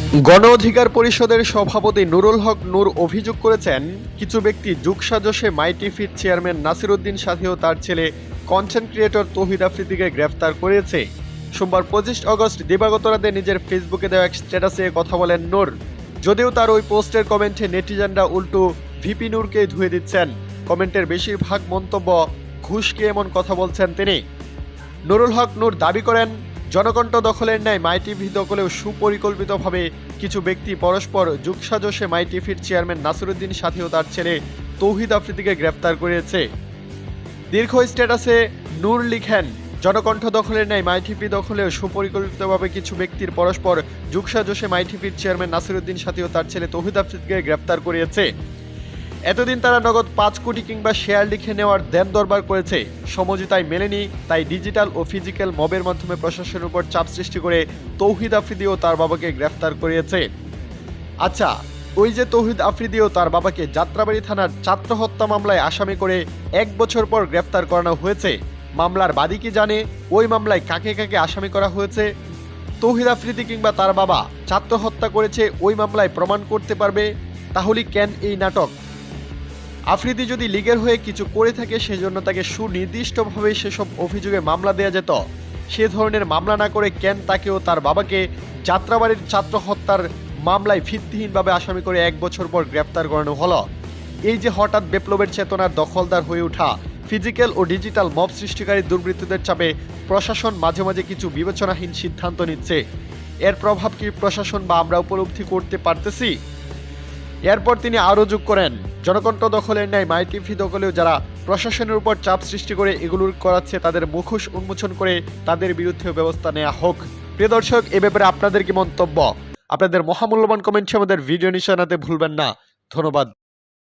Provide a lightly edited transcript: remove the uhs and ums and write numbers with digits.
গণ অধিকার পরিষদের সভাপতি নুরুল হক নূর অভিযোগ করেছেন, কিছু ব্যক্তি যুগসাজশে মাই টিভির চেয়ারম্যান নাসির উদ্দিন সাথী ও তার ছেলে কন্টেন্ট ক্রিয়েটর তৌহিদ আফ্রিদিকে গ্রেফতার করেছে। সোমবার 25 অগস্ট দিবাগত রাতে নিজের ফেসবুকে দেওয়া এক স্ট্যাটাসে কথা বলেন নূর। যদিও তার ওই পোস্টের কমেন্টে নেটিজেনরা উল্টো ভিপি নূরকেই ধুয়ে দিচ্ছেন। কমেন্টের বেশিরভাগ মন্তব্য ঘুষকে এমন কথা বলছেন তিনি। নুরুল হক নূর দাবি করেন, জনকণ্ঠ দখলের ন্যায় মাই টিভি দখলেও সুপরিকল্পিতভাবে কিছু ব্যক্তি পরস্পর যুগসাজশে মাই টিভির চেয়ারম্যান নাসির উদ্দিন সাথী ও তার ছেলে তৌহিদ আফ্রিদিকে গ্রেফতার করেছে। দীর্ঘ স্ট্যাটাসে নূর লিখেন, জনকণ্ঠ দখলের ন্যায় মাই টিভি দখলেও সুপরিকল্পিতভাবে কিছু ব্যক্তির পরস্পর যুগসাজশে মাই টিভির চেয়ারম্যান নাসির উদ্দিন সাথী ও তার ছেলে তৌহিদ আফ্রিদিকে গ্রেফতার করিয়েছে। এতদিন তারা নগদ 5 কোটি কিংবা শেয়ার লিখে নেওয়ার দেন দরবার করেছে, সমঝোতায় মেলেনি। তাই ডিজিটাল ও ফিজিক্যাল মবের মাধ্যমে প্রশাসনের উপর চাপ সৃষ্টি করে তৌহিদ আফ্রিদি ও তার বাবাকে গ্রেফতার করিয়েছে। আচ্ছা, ওই যে তৌহিদ আফ্রিদি ও তার বাবাকে যাত্রাবাড়ি থানার ছাত্র হত্যা মামলায় আসামি করে 1 বছর পর গ্রেফতার করানো হয়েছে, মামলার বাদী কি জানে ওই মামলায় কাকে কাকে আসামি করা হয়েছে? তৌহিদ আফ্রিদি কিংবা তার বাবা ছাত্র হত্যা করেছে ওই মামলায় প্রমাণ করতে পারবে? তাহলে কেন এই নাটক? আফ্রিদি যদি লীগের হয়ে কিছু করে থাকে, সেজন্য তাকে সুনির্দিষ্টভাবে সেসব অভিযোগে মামলা দেওয়া যেত। সে ধরনের মামলা না করে কেন তাকে ও তার বাবাকে যাত্রাবাড়ির ছাত্র হত্যার মামলায় ভিত্তিহীনভাবে আসামি করে 1 বছর পর গ্রেফতার করানো হলো? এই যে হঠাৎ বিপ্লবের চেতনার দখলদার হয়ে ওঠা ফিজিক্যাল ও ডিজিটাল মব সৃষ্টিকারী দুর্বৃত্তদের চাপে প্রশাসন মাঝে মাঝে কিছু বিবেচনাহীন সিদ্ধান্ত নিচ্ছে, এর প্রভাব কি প্রশাসন বা আমরা উপলব্ধি করতে পারতেছি? এরপর তিনি আরও যোগ করেন, জনকণ্ঠ দখলের ন্যায় মাই টিভি দখলেও যারা প্রশাসনের উপর চাপ সৃষ্টি করে এগুলোর করাচ্ছে, তাদের মুখোশ উন্মোচন করে তাদের বিরুদ্ধে ব্যবস্থা নেওয়া হোক। প্রিয় দর্শক, এ ব্যাপারে আপনাদের কি মন্তব্য? আপনাদের মহামূল্যবান কমেন্টে আমাদের ভিডিও নিশানাতে ভুলবেন না। ধন্যবাদ।